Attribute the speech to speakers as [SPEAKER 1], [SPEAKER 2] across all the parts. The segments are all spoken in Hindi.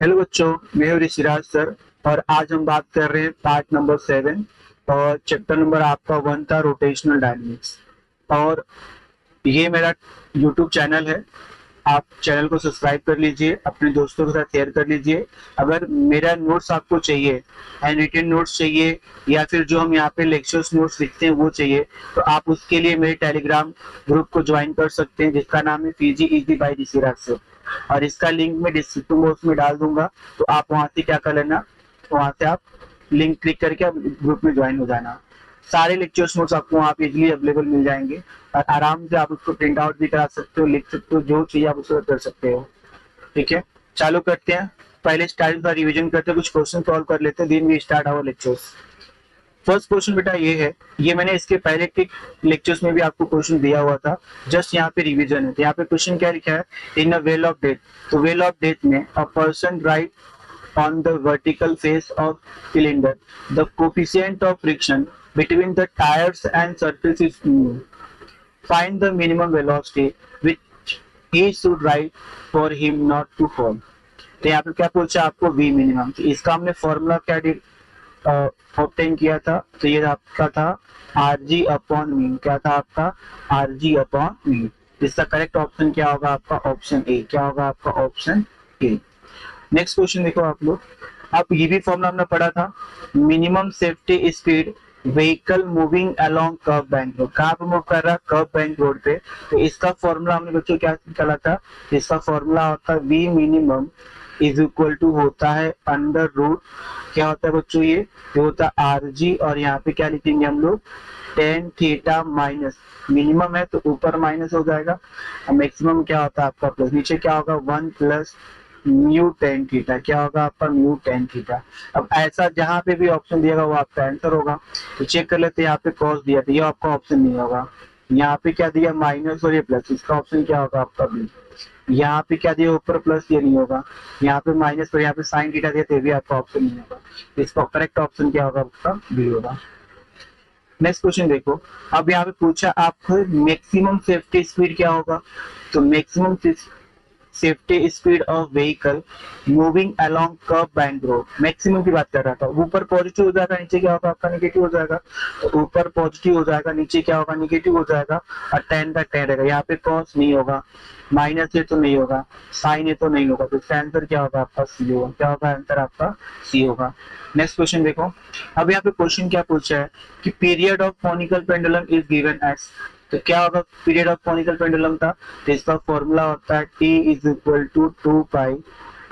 [SPEAKER 1] हेलो बच्चों, मैं हूं ऋषिराज सर। और आज हम बात कर रहे हैं पार्ट नंबर 7 और चैप्टर नंबर आपका 1 था रोटेशनल डायनेमिक्स। और ये मेरा यूट्यूब चैनल है। आप चैनल को सब्सक्राइब कर लीजिए, अपने दोस्तों के साथ शेयर कर लीजिए। अगर मेरा नोट्स आपको चाहिए, हैंड रिटन नोट्स चाहिए या फिर जो हम यहाँ पे लेक्चर्स नोट्स लिखते हैं वो चाहिए, तो आप उसके लिए मेरे टेलीग्राम ग्रुप को ज्वाइन कर सकते हैं जिसका नाम है PG easy by Rishiraj sir. और इसका लिंक मैं डिस्क्रिप्शन बॉक्स में डाल दूंगा, तो आप वहां से क्या कर लेना, वहां से आप लिंक क्लिक करके आप ग्रुप में ज्वाइन हो जाना। सारे लेक्चर्स नोट्स आपको वहाँ पे इजिली अवेलेबल मिल जाएंगे और आराम से आप उसको प्रिंट आउट भी करा सकते हो, लिख सकते हो, जो चाहिए आप उसको कर सकते हो। ठीक है, चालू करते हैं। पहले स्टार्ट का रिवीजन करते हैं, कुछ क्वेश्चन सॉल्व कर लेते हैं, then we start our lectures. First question बेटा ये है, ये मैंने इसके पहले के लेक्चर्स में भी आपको क्वेश्चन दिया हुआ था, जस्ट यहाँ पे रिवीजन है। तो यहाँ पे क्वेश्चन क्या लिखा है, इन अ वेल ऑफ डेथ। तो वेल ऑफ डेथ में a person right on the vertical face of cylinder. The coefficient of friction between the tires and surface is mu. Find the minimum velocity which he should ride for him not to fall. तो यहाँ पे क्या पूछा आपको, v मिनिमम। तो इसका हमने फॉर्मूला क्या ऑब्टेन किया था, तो ये आपका था आर जी अपॉन मीन। क्या था आपका, आर जी अपॉन मीन। इसका करेक्ट ऑप्शन क्या होगा आपका, ऑप्शन ए। क्या होगा आपका, ऑप्शन ए। नेक्स्ट क्वेश्चन देखो आप लोग। अब ये भी फॉर्मूला हमने पढ़ा था, minimum safety speed vehicle moving along curve bank road. कहाँ पे मूव कर रहा है, कर्व बैंक रोड पे। तो इसका फॉर्मूला हमने बच्चों क्या निकाला था, इसका फॉर्मूला होता है V minimum is equal to होता है अंडर रूट, क्या होता है बच्चों, ये होता है आर जी। और यहाँ पे क्या लिखेंगे हम लोग, टेन थीटा माइनस, मिनिमम है तो ऊपर माइनस हो जाएगा, मैक्सिमम क्या होता है आपका प्लस, नीचे क्या होगा, one plus mu tan theta. क्या होगा आपका, म्यू टेन थीटा। अब ऐसा जहां पे भी ऑप्शन दिएगा वो आपका आंसर होगा। तो चेक कर लेते हैं, यहाँ पे कॉस दिया था, ये आपका ऑप्शन नहीं होगा। यहाँ पे क्या दिया, माइनस और ये प्लस, इसका ऑप्शन क्या होगा आपका बी। यहाँ पे क्या दिया, ऊपर प्लस, ये नहीं होगा। यहाँ पे माइनस और यहाँ पे साइन थीटा दिया, तो भी आपका ऑप्शन नहीं होगा। इसका करेक्ट ऑप्शन क्या होगा आपका, बी होगा। नेक्स्ट क्वेश्चन देखो। अब यहाँ पे पूछा आपको मैक्सिमम सेफ्टी स्पीड क्या होगा। तो maximum safety speed of vehicle moving along curve bank road, maximum की बात कर रहा था। ऊपर पॉजिटिव हो जाएगा, नीचे क्या होगा आपका, निगेटिव हो जाएगा। तो ऊपर पॉजिटिव हो जाएगा, नीचे क्या होगा, निगेटिव हो जाएगा। और टेन का टेन रहेगा, यहाँ पे कॉस नहीं होगा, माइनस है तो नहीं होगा, साइन है तो नहीं होगा। तो इसका आंसर क्या होगा आपका, सी होगा। क्या होगा आंसर आपका, सी होगा। नेक्स्ट क्वेश्चन देखो। अब यहाँ पे क्वेश्चन क्या पूछा है कि period of conical pendulum is given as. तो क्या होगा, पीरियड ऑफ कोनिकल पेंडुलम था, तो इसका फॉर्मूला होता है T is equal to two pi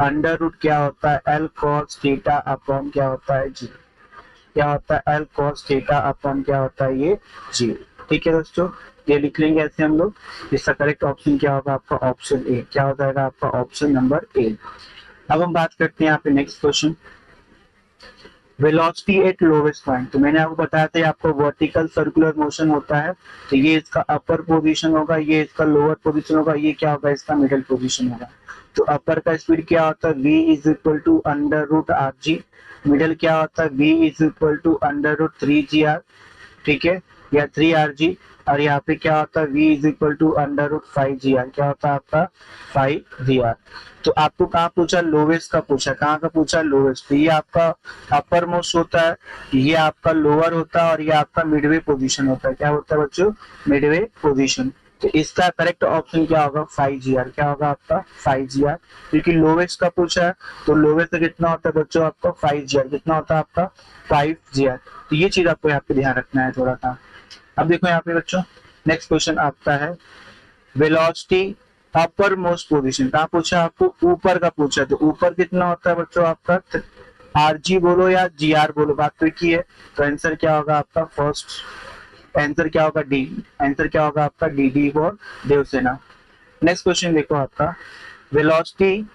[SPEAKER 1] under root क्या होता है, एल कॉस थीटा अपॉन क्या होता है, जी। क्या होता है, एल कॉस थीटा अपॉन क्या होता है, ये जी। ठीक है दोस्तों, ये लिख लेंगे ऐसे हम लोग। इसका करेक्ट ऑप्शन क्या होगा आपका, ऑप्शन ए। क्या हो जाएगा आपका, ऑप्शन नंबर ए। अब हम बात करते हैं यहाँ पे next question, velocity at lowest point. तो मैंने आपको बताया था आपको वर्टिकल सर्कुलर मोशन होता है, तो ये इसका अपर पोजीशन होगा, ये इसका लोअर पोजीशन होगा, ये क्या होगा, इसका मिडिल पोजीशन होगा। तो अपर का स्पीड क्या होता है, v is equal to under root R G. Middle क्या होता है, v is equal to under root three G R. ठीक है, या थ्री आर जी। और यहाँ पे क्या होता है, v is equal to under root five G R. क्या होता है आपका, फाइव जी आर। तो आपको कहाँ पूछा, लोवेस्ट का पूछा। कहाँ का पूछा, लोवेस्ट। तो ये आपका अपर मोस्ट होता है, ये आपका लोअर होता है, और ये आपका मिडवे पोजीशन होता है। क्या होता है बच्चों, मिडवे पोजीशन। तो इसका करेक्ट ऑप्शन क्या होगा, फाइव जी आर। क्या होगा आपका, फाइव जी आर। क्योंकि लोवेस्ट का पूछा है, तो लोवेस्ट कितना होता है बच्चों आपका, फाइव जी आर। कितना होता है आपका, फाइव जी आर। तो ये चीज आपको यहाँ पे ध्यान रखना है थोड़ा सा। अब देखो यहाँ पे बच्चों, नेक्स्ट क्वेश्चन आपका है वेलोसिटी अपर मोस्ट पोजीशन। कहाँ पूछा आपको, ऊपर का पूछा। तो ऊपर कितना होता है बच्चों आपका, आर जी बोलो या जी आर बोलो, बात तो की है। तो आंसर क्या होगा आपका, फर्स्ट आंसर क्या होगा, डी। आंसर क्या होगा आपका, D, D for Devsena. Next question देखो आपका, velocity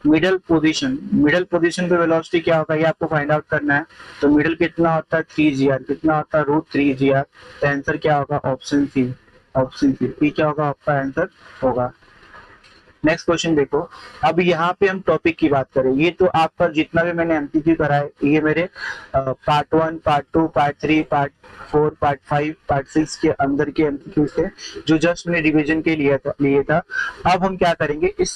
[SPEAKER 1] middle position. Middle position पे वेलोसिटी क्या होगा, ये आपको फाइंड आउट करना है। तो मिडल कितना होता है, थ्री जी आर। कितना होता है, रूट थ्री जी आर। तो आंसर क्या होगा, ऑप्शन सी। ऑप्शन सी क्या होगा आपका आंसर होगा। नेक्स्ट क्वेश्चन देखो। अब यहाँ पे हम टॉपिक की बात करें, ये तो आपका जितना भी मैंने एमसीक्यू कराए, ये मेरे part one, part two, part three, part four, part five, part six के अंदर के एमसीक्यू थे, जो जस्ट मैंने रिवीजन के लिए था। अब हम क्या करेंगे, इस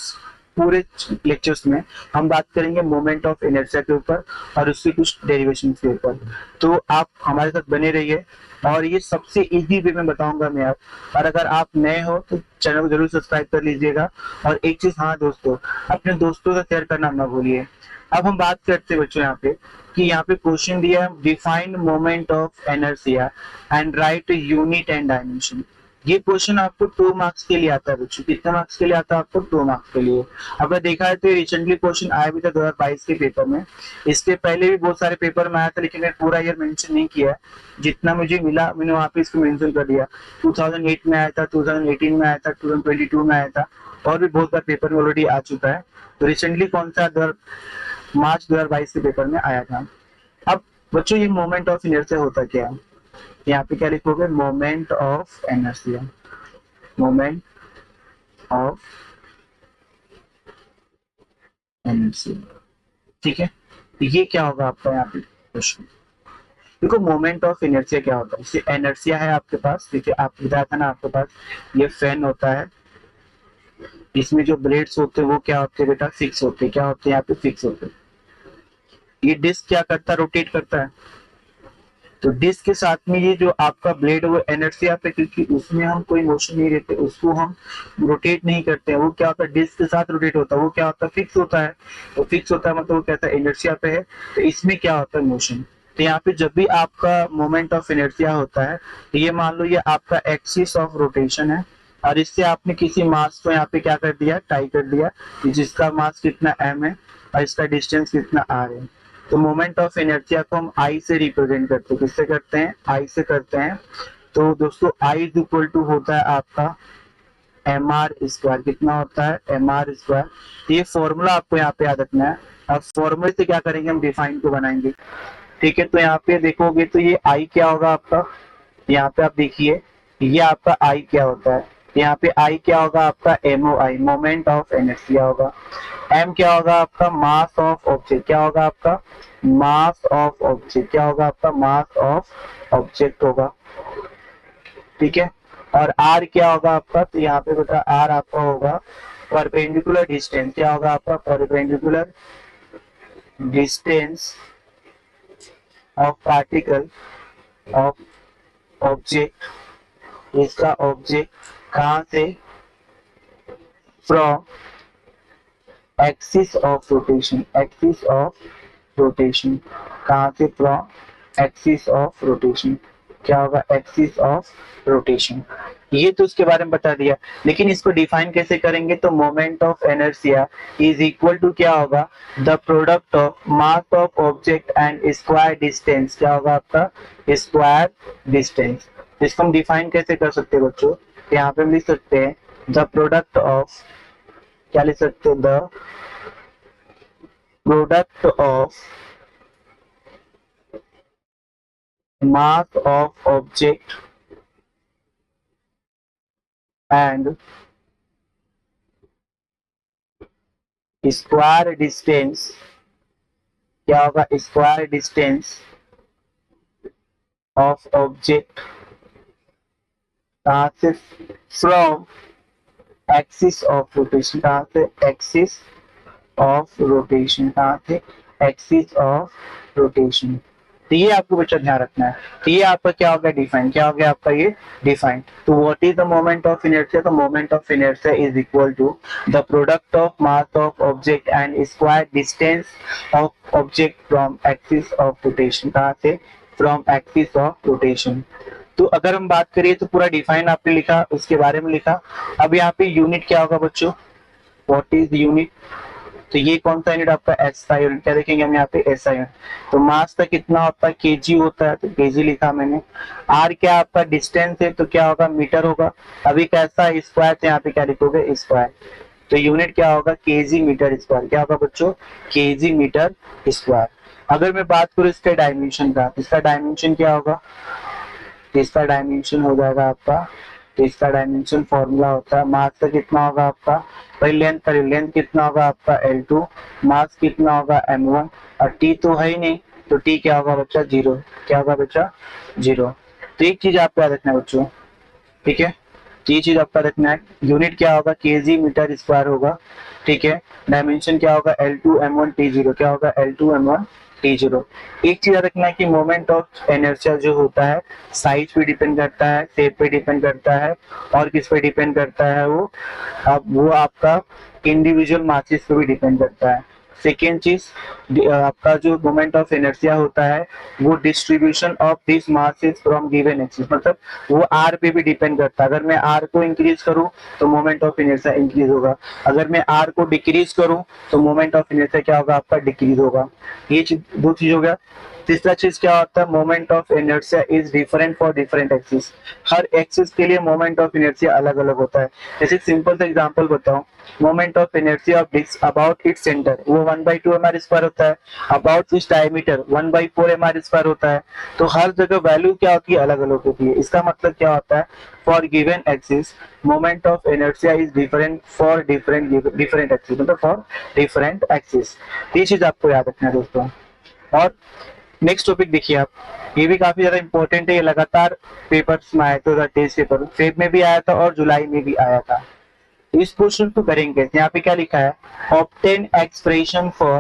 [SPEAKER 1] पूरे लेक्चर्स में हम बात करेंगे मोमेंट ऑफ इनर्शिया के ऊपर और उसकी कुछ डेरिवेशन के ऊपर। तो आप हमारे साथ बने रहिए और ये सबसे इजी वे में बताऊंगा मैं आप। और अगर आप नए हो तो चैनल को जरूर सब्सक्राइब कर लीजिएगा। और एक चीज, हाँ दोस्तों, अपने दोस्तों का शेयर करना ना भूलिए। अब हम बात करते हैं बच्चों यहाँ पे कि यहाँ पे क्वेश्चन दिया है, define moment of inertia and right unit and dimension. ये क्वेश्चन आपको 2 मार्क्स के लिए आता है बच्चों। कितने मार्क्स के लिए आता है आपको? 2 मार्क्स के लिए। अगर देखा है तो रिसेंटली क्वेश्चन आया भी था 2022 के पेपर में। इसके पहले भी बहुत सारे पेपर में आया था, लेकिन मैंने पूरा ईयर मेंशन नहीं किया है। जितना मुझे मिला मैंने वहां पे इसको मेंशन कर दिया। 2008 में आया था, 2018 में आया था, 2022 में आया था, और भी बहुत बार पेपर में ऑलरेडी आ चुका है। तो रिसेंटली कौन सा मार्च 2022 के पेपर में आया था। अब बच्चों ये मोमेंट ऑफ इनर्शिया होता क्या है? यहाँ पे क्या लिखोगे? Moment of inertia, moment of inertia, ठीक है। ये क्या होगा आपका यहाँ पे क्वेश्चन? देखो मोमेंट ऑफ इनर्शिया क्या होता है। जैसे इनर्शिया है आपके पास, देखिए आप बताया था ना आपके पास ये फैन होता है, इसमें जो ब्लेड्स होते हैं वो क्या होते हैं बेटा? फिक्स होते हैं। क्या होते हैं यहाँ पे? फिक्स होते हैं। ये डिस्क क्या करता है? रोटेट करता है। तो डिस्क के साथ में ये जो आपका ब्लेड है वो इनर्शिया पे, क्योंकि उसमें हम कोई मोशन नहीं रहते, उसको हम रोटेट नहीं करते हैं। वो क्या होता है? डिस्क के साथ रोटेट होता है। वो क्या होता है? फिक्स होता है। तो फिक्स होता है मतलब वो कहता है इनर्शिया पे है। तो इसमें क्या होता है? मोशन। तो यहाँ पे जब भी आपका मोमेंट ऑफ इनर्शिया होता है तो ये मान लो ये आपका एक्सिस ऑफ रोटेशन है, और इससे आपने किसी मास को यहाँ पे क्या कर दिया? टाई कर दिया, जिसका मास कितना m है और इसका डिस्टेंस कितना r है। तो मोमेंट ऑफ इनर्शिया को हम आई से रिप्रेजेंट करते हैं। किससे करते हैं? आई से करते हैं। तो दोस्तों आई इज इक्वल टू होता है आपका एम आर स्क्वायर। कितना होता है? M R square. ये फॉर्मूला आपको यहाँ पे याद रखना है। अब फॉर्मूले से क्या करेंगे? हम डिफाइन को बनाएंगे, ठीक है। तो यहाँ पे देखोगे तो ये आई क्या होगा आपका? यहाँ पे आप देखिए ये आपका आई क्या होता है? यहाँ पे आई क्या होगा आपका? MO I, moment of inertia होगा। एम क्या होगा आपका? Mass of object. क्या होगा आपका? Mass of object. क्या होगा आपका? मास ऑफ ऑब्जेक्ट होगा, ठीक है। और आर क्या होगा आपका? तो यहाँ पे बेटा आर आपका होगा परपेंडिकुलर डिस्टेंस। क्या होगा आपका? Perpendicular distance of particle of object. इसका ऑब्जेक्ट कहां से? From axis of rotation. Axis of rotation कहां से? From axis of rotation. क्या होगा? Axis of rotation. ये तो उसके बारे में बता दिया, लेकिन इसको डिफाइन कैसे करेंगे? तो moment of inertia is equal to क्या होगा? The product of mass of object and square distance. क्या होगा आपका? Square distance. इसको हम डिफाइन कैसे कर सकते हैं बच्चों? यहाँ पे हम लिख सकते हैं द प्रोडक्ट ऑफ, क्या लिख सकते हैं? The product of mass of object and square distance। क्या होगा? स्क्वायर डिस्टेंस ऑफ ऑब्जेक्ट कहां से? From axis of rotation. कहां से? Axis of rotation. कहां से? Axis of rotation. तो ये आपको बच्चा ध्यान रखना है। तो ये आपका क्या हो गया? डिफाइन। क्या हो गया आपका? ये डिफाइन। तो what is the moment of inertia? The moment of inertia is equal to the product of mass of object and square distance of object from axis of rotation. कहां से? From axis of rotation. तो अगर हम बात करिए तो पूरा डिफाइन आपने लिखा, उसके बारे में लिखा। अब यहाँ पे यूनिट क्या होगा बच्चों? What is unit? तो ये कौन सा यूनिट आपका? SI unit. क्या देखेंगे हम यहाँ पे? SI unit. तो मास का कितना होता है? केजी होता है, तो केजी लिखा मैंने। आर क्या आपका? डिस्टेंस है, तो क्या होगा? मीटर होगा। अभी कैसा? स्क्वायर, तो यहाँ पे क्या लिखोगे? स्क्वायर। तो यूनिट क्या होगा? KG metre square. क्या होगा बच्चों? KG metre square. अगर मैं बात करूँ इसके डायमेंशन का, इसका डायमेंशन क्या होगा? इसका डायमेंशन हो जाएगा आपका, तो इसका डायमेंशन फॉर्मूला होता है मास का कितना होगा आपका? भाई लेंथ का, लेंथ कितना होगा आपका? L2। मास कितना होगा? M1। और T तो है ही नहीं, तो T क्या होगा बच्चा? 0। क्या होगा बच्चा? 0। तो एक चीज आपको याद रखना है बच्चों, ठीक है। ये चीज आपका रखना है। यूनिट क्या होगा, केजी मीटर स्क्वायर होगा, ठीक है। डायमेंशन क्या होगा, L2m1T0, क्या होगा L2m1T0। एक चीज रखना है कि मोमेंट ऑफ इनर्शिया जो होता है साइज पे डिपेंड करता है, शेप पे डिपेंड करता है, और किस पे डिपेंड करता है वो, अब वो आपका इंडिविजुअल मासेस पे भी डिपेंड करता है। सेकेंड चीज, आपका जो मोमेंट ऑफ इनर्शिया होता है वो distribution of this masses from given axis, मतलब वो आर पे भी डिपेंड करता है। अगर मैं आर को इंक्रीज करूं तो मोमेंट ऑफ इनर्शिया इंक्रीज होगा, अगर मैं आर को डिक्रीज करूं तो मोमेंट ऑफ इनर्शिया क्या होगा, आपका डिक्रीज होगा। ये चीज, दो चीज हो गया। तीसरा चीज क्या होता है, moment of inertia is different for different axis. Her axis के लिए मोमेंट ऑफ इनर्शिया अलग अलग होता है। जैसे सिंपल सा एग्जांपल बताऊं, moment of inertia of disc about its centre वो 1/2 mr² होता है, अबाउट इट्स डायमीटर 1/4 mr² होता है। तो हर जगह वैल्यू क्या होती है, अलग अलग होती है। इसका मतलब क्या होता है, for given axis moment of inertia is different for different axis, मतलब फॉर डिफरेंट एक्सिस। ये चीज आपको याद रखना है दोस्तों। और नेक्स्ट टॉपिक देखिए आप, ये भी काफी ज्यादा इंपॉर्टेंट है, ये लगातार पेपर्स में आया था, टेस्ट पेपर फेब में भी आया था और जुलाई में भी आया था। इस क्वेश्चन को करेंगे, यहाँ पे क्या लिखा है, obtain expression for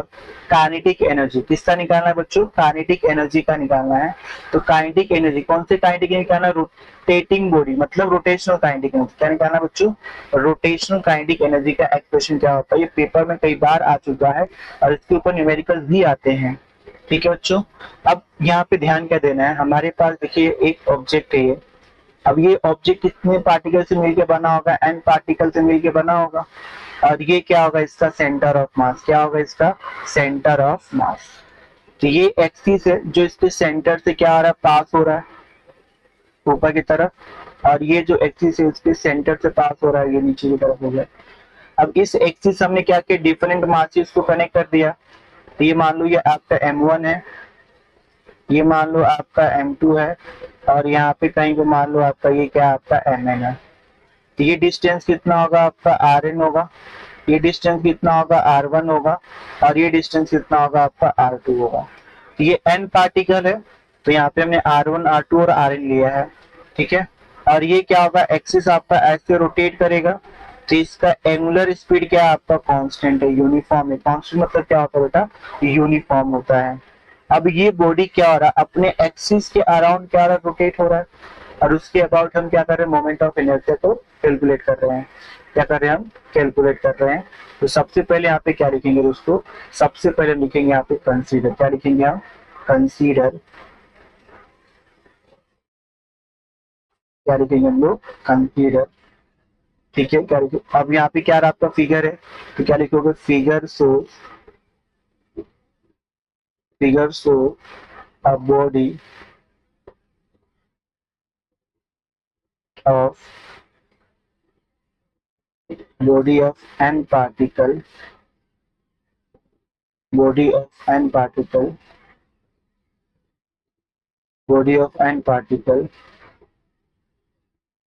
[SPEAKER 1] kinetic energy. किसका निकालना है बच्चों, काइनेटिक एनर्जी का निकालना है। तो काइनेटिक एनर्जी, कौन से काइनेटिक निकालना है, रोटेटिंग बॉडी, मतलब रोटेशनल काइनेटिक एनर्जी। क्या निकालना है बच्चों, रोटेशनल काइनेटिक एनर्जी का एक्सप्रेशन क्या होता है। ये पेपर में कई बार आ चुका है और इसके ऊपर न्यूमेरिकल्स भी आते हैं, ठीक है बच्चों। अब यहाँ पे ध्यान क्या देना है, हमारे पास देखिए एक ऑब्जेक्ट है ये। अब ये ऑब्जेक्ट कितने पार्टिकल से मिलकर बना होगा, n पार्टिकल से मिलकर बना होगा, और ये क्या होगा, इसका सेंटर ऑफ मास, क्या होगा इसका सेंटर ऑफ मास। तो ये एक्सिस है जो इसके सेंटर से क्या हो रहा है, पास हो रहा है ऊपर की तरफ, और ये जो एक्सिस है उसके सेंटर से पास हो रहा है, ये नीचे की तरफ हो गया। अब इस एक्सिस हमने क्या किया, डिफरेंट मासेस को कनेक्ट कर दिया। तो ये मान लो ये आपका M1 है, ये मान लो आपका M2 है, और यहाँ पे कहीं को मान लो आपका ये क्या आपका Mn है। तो ये डिस्टेंस कितना होगा, आपका Rn होगा, ये डिस्टेंस कितना होगा, R1 होगा, और ये डिस्टेंस कितना होगा, आपका R2 होगा। तो ये n पार्टिकल है, तो यहाँ पे हमने R1 R2 और Rn लिया है, ठीक है। और ये क्या होगा, एक्सिस आपका ऐसे रोटेट करेगा, तो इसका एंगुलर स्पीड क्या है, आपका कांस्टेंट है, यूनिफॉर्म है। कांस्टेंट मतलब क्या होता है बेटा, यूनिफॉर्म होता है। अब ये बॉडी क्या हो रहा है, अपने एक्सिस के अराउंड क्या हो रहा है, रोटेट हो रहा है, और उसके अबाउट हम क्या कर रहे हैं, मोमेंट ऑफ इनर्शिया को कैलकुलेट कर रहे हैं। क्या कर रहे हैं, हम कैलकुलेट कर रहे हैं। तो सबसे पहले यहाँ पे क्या लिखेंगे दोस्तों, सबसे पहले लिखेंगे यहाँ पे कंसीडर। क्या लिखेंगे हम, कंसीडर। क्या लिखेंगे हम लोग, कंसीडर, ठीक है। क्या लिखे, अब यहाँ पे क्या रहा आपका फिगर है, तो क्या लिखोगे, figure show a body of body of n particle, body of n particle, body of n particle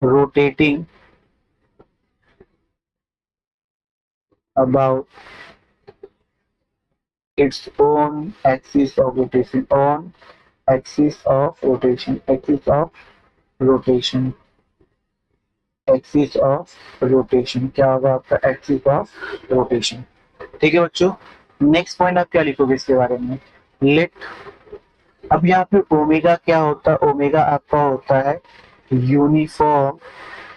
[SPEAKER 1] rotating about its own axis of rotation, on axis of rotation, axis of rotation, axis of rotation। क्या होगा आपका, axis of rotation, ठीक है बच्चों। नेक्स्ट पॉइंट आप क्या लिखोगे इसके बारे में, लेट। अब यहाँ पे ओमेगा क्या होता है, ओमेगा आपका होता है यूनिफॉर्म,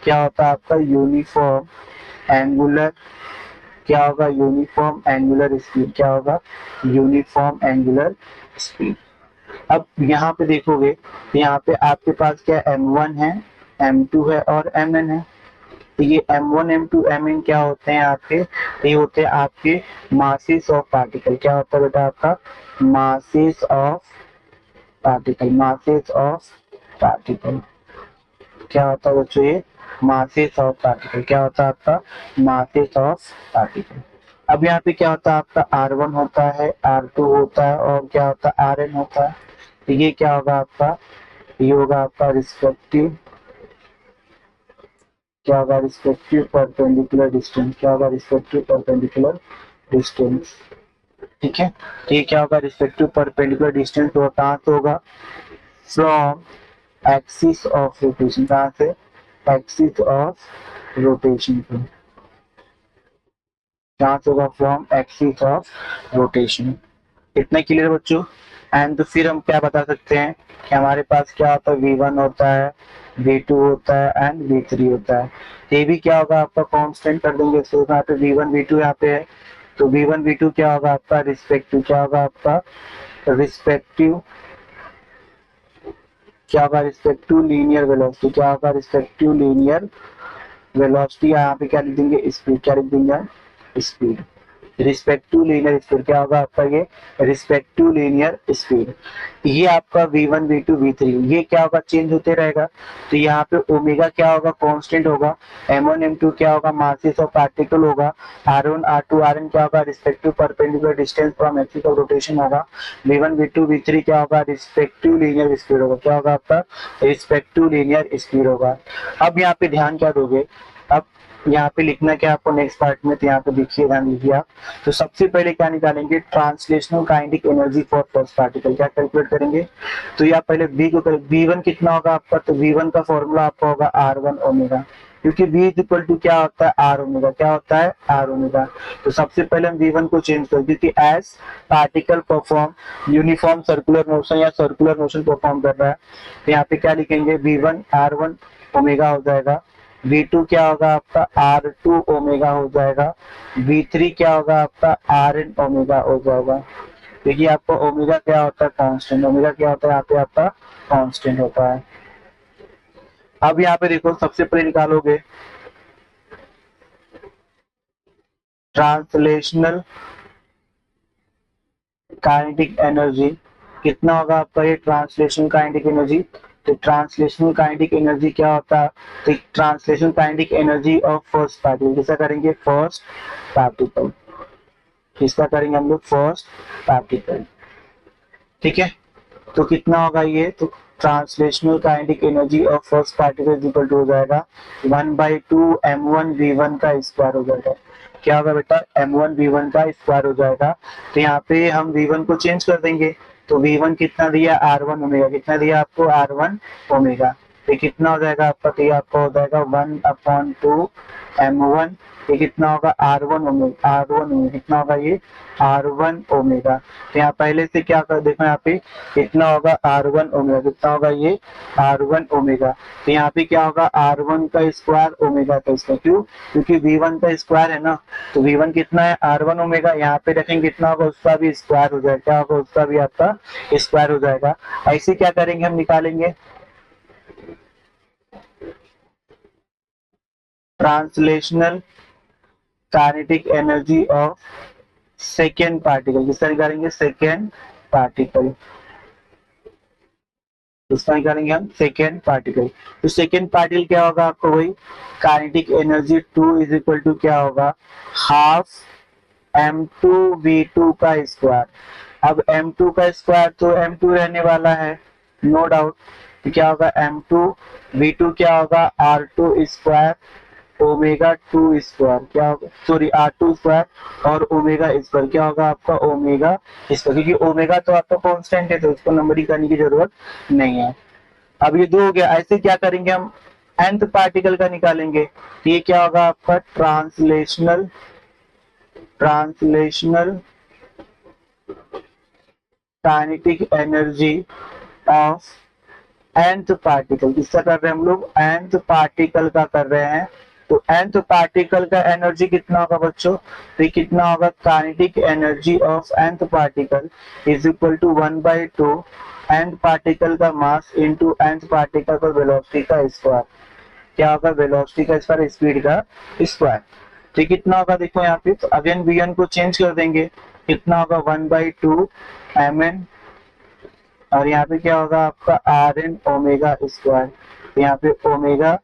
[SPEAKER 1] क्या होता है आपका यूनिफॉर्म एंगुलर, क्या होगा, यूनिफॉर्म एंगुलर स्पीड, क्या होगा, यूनिफॉर्म एंगुलर स्पीड। अब यहाँ पे देखोगे, यहाँ पे आपके पास क्या M1 है, M2 है और Mn है। तो ये M1 M2 Mn क्या होते हैं आपके, ये होते हैं आपके मासेस ऑफ पार्टिकल। क्या होता है बेटा आपका, masses of particle, masses of particle. क्या होता है बच्चों, ये मासेस ऑफ पार्टिकल। क्या होता है आपका, मासेस ऑफ पार्टिकल। अब यहाँ पे क्या होता है आपका, R1 होता है, R2 होता है, और क्या होता है, Rn होता है। तो ये क्या होगा आपका, ये होगा आपका रिस्पेक्टिव, क्या होगा, रिस्पेक्टिव परपेंडिकुलर डिस्टेंस। क्या होगा, रिस्पेक्टिव परपेंडिकुलर डिस्टेंस, ठीक है। तो ये क्या होगा, रिस्पेक्टिव परपेंडिकुलर डिस्टेंस कहाँ से होगा, फ्रॉम एक्सिस ऑफ रोटेशन, कहाँ से, एक्सिस ऑफ रोटेशन पे, यहाँ से होगा फ्रॉम एक्सिस ऑफ रोटेशन। इतना क्लियर बच्चों। एंड तो फिर हम क्या बता सकते हैं कि हमारे पास क्या होता है, V1 होता है, V2 होता है एंड V3 होता है। ये भी क्या होगा आपका कांस्टेंट कर देंगे, तो यहाँ पे V1 V2 यहाँ पे है, तो V1 V2 क्या होगा आपका रिस्पेक्टिव, क्या होगा आपका रिस्पेक्टिव, क्या होगा रिस्पेक्टिव लीनियर वेलोसिटी, क्या होगा रिस्पेक्टिव लीनियर वेलोसिटी। यहाँ पे क्या लिख देंगे, स्पीड, क्या लिख देंगे स्पीड, रिस्पेक्टिव लीनियर स्पीड, क्या होगा आपका ये रिस्पेक्टिव लीनियर स्पीड। ये आपका V1 V2 V3 ये क्या होगा चेंज होते रहेगा। तो यहाँ पे ओमेगा क्या होगा कांस्टेंट होगा, M1 M2 क्या होगा मासेस ऑफ पार्टिकल होगा, R1 R2 Rn क्या होगा respective perpendicular distance from axis of rotation होगा, V1 V2 V3 क्या होगा रिस्पेक्टिव लीनियर स्पीड होगा, क्या होगा आपका रिस्पेक्टिव लीनियर स्पीड होगा। अब यहाँ पे ध्यान क्या दोगे, अब यहाँ पे लिखना क्या आपको नेक्स्ट पार्ट में, तो यहाँ पे देखिए ध्यान दीजिए आप। तो सबसे पहले क्या निकालेंगे, translational kinetic energy for first particle, क्या कैलकुलेट करेंगे। तो या पहले V को करें, V1 कितना होगा आपका, तो V1 का फॉर्मूला आपका होगा R1 ओमेगा, क्योंकि V इज इक्वल टू क्या होता है R ओमेगा, क्या होता है R ओमेगा। तो सबसे पहले हम V1 को चेंज करें, क्योंकि as particle perform uniform circular motion या सर्कुलर मोशन परफॉर्म कर रहा है, तो यहाँ पे क्या लिखेंगे V1 R1 ओमेगा हो जाएगा, V2 क्या होगा आपका R2 ओमेगा हो जाएगा, V3 क्या होगा आपका Rn ओमेगा हो जाएगा। देखिए आपको ओमेगा क्या होता है कांस्टेंट, ओमेगा क्या होता है यहाँ पे आपका कांस्टेंट होता है। अब यहाँ पे देखो सबसे पहले निकालोगे ट्रांसलेशनल काइनेटिक एनर्जी, कितना होगा आपका ये ट्रांसलेशनल काइनेटिक एनर्जी। तो ट्रांसलेशनल काइनेटिक एनर्जी क्या होता है, तो translational kinetic energy of first particle, किसका करेंगे फर्स्ट पार्टिकल, किसका करेंगे हम लोग फर्स्ट पार्टिकल, ठीक है। तो कितना होगा ये, तो translational kinetic energy of first particle equal to हो जाएगा 1/2 m1 v1 का स्क्वायर हो जाएगा, क्या होगा बेटा m1 v1 का स्क्वायर हो जाएगा। तो यहाँ पे हम v1 को चेंज कर देंगे, तो v1 कितना दिया R1 ओमेगा, कितना दिया आपको R1 ओमेगा, ये कितना हो जाएगा आपका, तो ये आपका हो जाएगा 1/2 m1, ये कितना होगा R1 ओमेगा, R1 ओमेगा कितना होगा ये R1 ओमेगा। तो यहाँ पहले से क्या कर देखो यहाँ पे कितना होगा R1 ओमेगा, कितना होगा ये R1 ओमेगा। तो यहाँ पे क्या होगा R1 का स्क्वायर ओमेगा का स्क्वायर, क्यों, क्योंकि V1 का स्क्वायर है ना, तो V1 कितना है R1 ओमेगा, यहाँ पे रखेंगे कितना होगा उसका भी स्क्वायर हो जाएगा, क्या होगा उसका भी आपका स्क्वायर हो जाएगा। ऐसे क्या करेंगे हम निकालेंगे translational kinetic energy of second particle, किसका निकालेंगे सेकेंड पार्टिकल, इसका निकालेंगे हम सेकेंड पार्टिकल। तो सेकेंड पार्टिकल क्या होगा आपको वही kinetic energy 2 is equal to क्या होगा हाफ m2 v2 का स्क्वायर। अब m2 का स्क्वायर तो m2 रहने वाला है नो डाउट, तो क्या होगा m2 v2 क्या होगा R2 स्क्वायर ओमेगा 2 स्क्वायर, क्या होगा सॉरी R2 स्क्वायर और ओमेगा स्क्वायर, क्या होगा आपका ओमेगा स्क्वायर, क्योंकि ओमेगा तो आपका कांस्टेंट है तो उसको नंबरिंग करने की जरूरत नहीं है। अब ये दो हो गया, ऐसे क्या करेंगे हम nth पार्टिकल का निकालेंगे, ये क्या होगा आपका translational kinetic energy of nth particle, किसका कर रहे हैं हम लोग nth पार्टिकल का कर रहे हैं। तो nth पार्टिकल का एनर्जी कितना होगा बच्चों, तो कितना होगा kinetic energy of nth particle is equal to 1/2 nth particle का मास इनटू nth पार्टिकल का वेलोसिटी का स्क्वायर, क्या होगा वेलोसिटी का स्क्वायर स्पीड का स्क्वायर। तो कितना होगा देखो यहाँ पे, तो अगेन v1 को चेंज कर देंगे, कितना होगा 1/2 mn और यहाँ पे क्या होगा आपका Rn ओमेगा स्क्वायर, यहाँ पे ओमेगा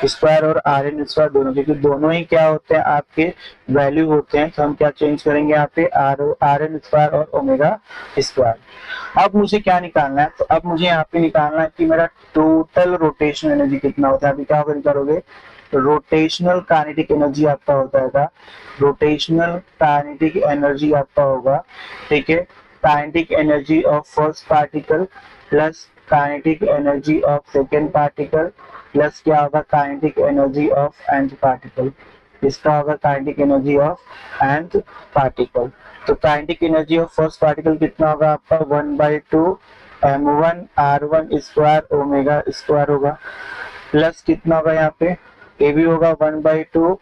[SPEAKER 1] स्क्वायर और Rn स्क्वायर दोनों, क्योंकि दोनों ही क्या होते हैं आपके वैल्यू होते हैं, तो हम क्या चेंज करेंगे यहाँ पे Rn स्क्वायर और ओमेगा स्क्वायर। अब मुझे क्या निकालना है, तो अब मुझे यहाँ पे निकालना है कि मेरा टोटल रोटेशनल एनर्जी कितना होता है। अभी क्या होगा निकालोगे, रोटेशनल काइनेटिक एनर्जी आपका हो जाएगा, रोटेशनल काइनेटिक एनर्जी आपका होगा, ठीक है, kinetic energy of first particle plus kinetic energy of second particle plus क्या होगा kinetic energy of nth particle, इसका होगा kinetic energy of nth particle. तो kinetic energy of first particle कितना होगा आपका 1/2 m1 r1 square omega square होगा, प्लस कितना होगा यहाँ पे ये भी होगा 1/2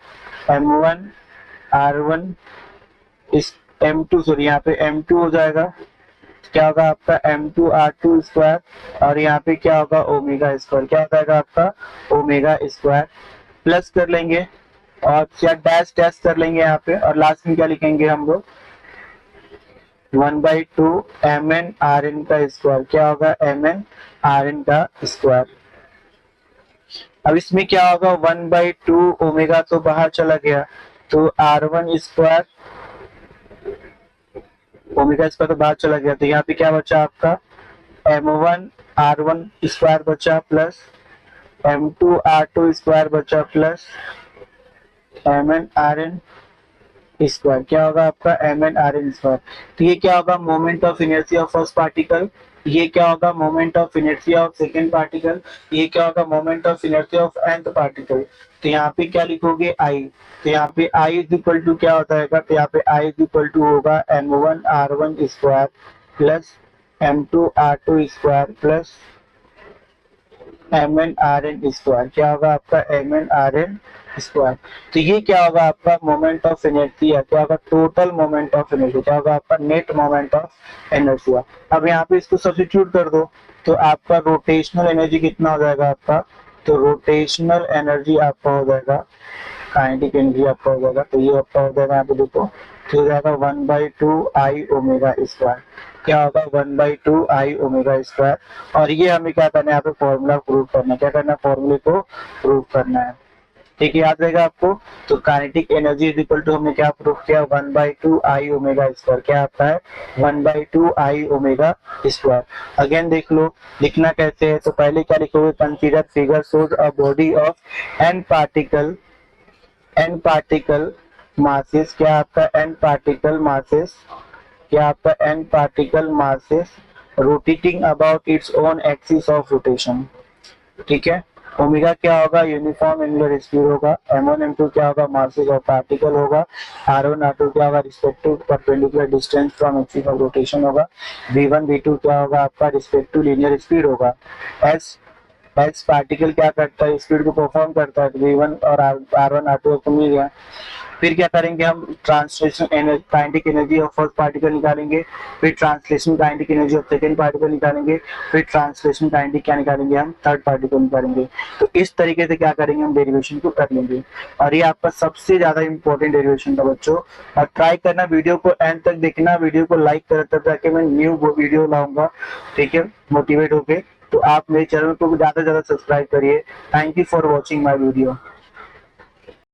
[SPEAKER 1] m1 r1 इस m2 सॉरी यहाँ पे m2 हो जाएगा, क्या होगा आपका m2 r2 स्क्वायर और यहाँ पे क्या होगा ओमेगा स्क्वायर, क्या हो जाएगा आपका ओमेगा स्क्वायर, प्लस कर लेंगे और क्या डैश डैश कर लेंगे यहाँ पे और लास्ट में क्या लिखेंगे हम लोग 1/2 mn rn का स्क्वायर, क्या होगा mn rn का स्क्वायर। अब इसमें क्या होगा 1/2 ओमेगा तो बाहर चला गया तो r1 स्क्वायर ओमेगा स्क्वायर तो बाहर चला गया, तो यहाँ पे क्या बचा आपका m1 r1 स्क्वायर बचा प्लस m2 r2 स्क्वायर बचा प्लस mn rn स्क्वायर, क्या होगा आपका mn rn स्क्वायर। तो ये क्या होगा moment of inertia of first particle, ये क्या होगा moment of inertia of second particle, ये क्या होगा moment of inertia of nth particle. तो यहाँ पे क्या लिखोगे आई, तो यहाँ पे I इज इक्वल टू क्या होता है, तो यहाँ पे I इज इक्वल टू होगा m1 r1 square plus m2 r2 square plus mn rn square, क्या होगा आपका mn rn स्क्वायर। तो ये क्या होगा आपका मोमेंट ऑफ इनर्शिया, क्या होगा टोटल मोमेंट ऑफ इनर्शिया, क्या होगा आपका नेट मोमेंट ऑफ इनर्शिया। अब यहाँ पे इसको सब्स्टिट्यूट कर दो तो आपका रोटेशनल एनर्जी कितना हो जाएगा आपका, तो रोटेशनल एनर्जी आपका हो जाएगा काइनेटिक एनर्जी आपका हो जाएगा, तो ये आपका हो जाएगा यहाँ पे देखो तो हो जाएगा 1/2 I ओमेगा स्क्वायर, क्या होगा 1/2 I ओमेगा स्क्वायर। और ये हमें क्या करना है यहाँ पे फॉर्मूला प्रूव करना है, क्या करना है फॉर्मूले को प्रूव करना है, ठीक है याद रहेगा आपको। तो kinetic energy is equal to हमने क्या प्रूव किया 1/2 I ओमेगा स्क्वायर, क्या आता है 1/2 I ओमेगा स्क्वायर। अगेन देख लो लिखना कैसे है, तो पहले क्या लिखोगे consider figure shows a body of n particle masses, क्या आपका n पार्टिकल मासेस, क्या आपका n particle masses rotating about its own axis of rotation, ठीक है। ओमेगा क्या होगा यूनिफॉर्म एंगुलर स्पीड होगा, m1 m2 क्या होगा मासेस ऑफ पार्टिकल होगा, r1 r2 क्या होगा respective perpendicular distance from axis of rotation होगा, v1 v2 क्या होगा आपका रिस्पेक्टिव लीनियर स्पीड होगा, एस पार्टिकल क्या करता है स्पीड को परफॉर्म करता है, v1 और r1 r2 को मिल गया। फिर क्या करेंगे हम translation kinetic energy of first particle निकालेंगे, फिर translation kinetic energy of second particle निकालेंगे, फिर ट्रांसलेशन काइनेटिक क्या निकालेंगे हम थर्ड पार्टिकल निकालेंगे। तो इस तरीके से क्या करेंगे हम डेरिवेशन को कर लेंगे और ये आपका सबसे ज्यादा इंपॉर्टेंट डेरिवेशन था बच्चों। और ट्राई करना वीडियो को एंड तक देखना, वीडियो को लाइक करें तब जाके मैं न्यू वीडियो लाऊंगा, ठीक है मोटिवेट होके। तो आप मेरे चैनल को ज्यादा से ज्यादा सब्सक्राइब करिए। Thank you for watching my video.